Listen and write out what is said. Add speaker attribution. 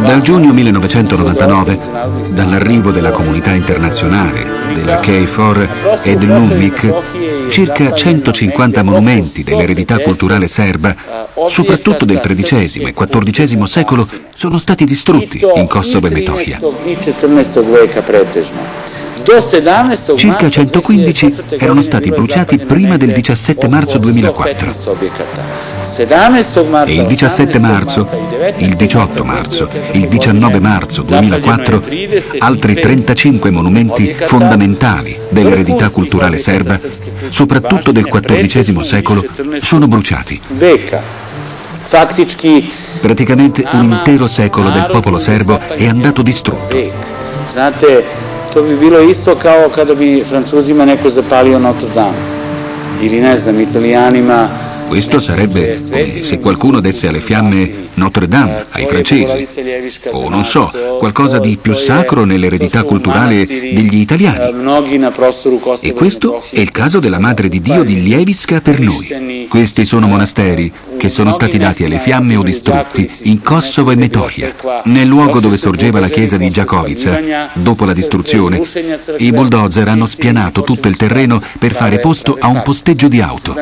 Speaker 1: Dal giugno 1999, dall'arrivo della comunità internazionale, della KFOR e dell'UNMIK, circa 150 monumenti dell'eredità culturale serba, soprattutto del XIII e XIV secolo, sono stati distrutti in Kosovo e Metohija. Circa 115 erano stati bruciati prima del 17 marzo 2004 e il 17 marzo, il 18 marzo, il 19 marzo 2004 altri 35 monumenti fondamentali dell'eredità culturale serba, soprattutto del XIV secolo, sono bruciati. Praticamente un intero secolo del popolo serbo è andato distrutto.
Speaker 2: To bi bilo isto kao kada bi Francuzima neko zapalio Notre Dame ili ne znam, Italijanima.
Speaker 1: Questo sarebbe come se qualcuno desse alle fiamme Notre Dame ai francesi, o non so, qualcosa di più sacro nell'eredità culturale degli italiani. E questo è il caso della Madre di Dio di Ljeviska per noi. Questi sono monasteri che sono stati dati alle fiamme o distrutti in Kosovo e Metohija. Nel luogo dove sorgeva la chiesa di Đakovica, dopo la distruzione, i bulldozer hanno spianato tutto il terreno per fare posto a un posteggio di auto.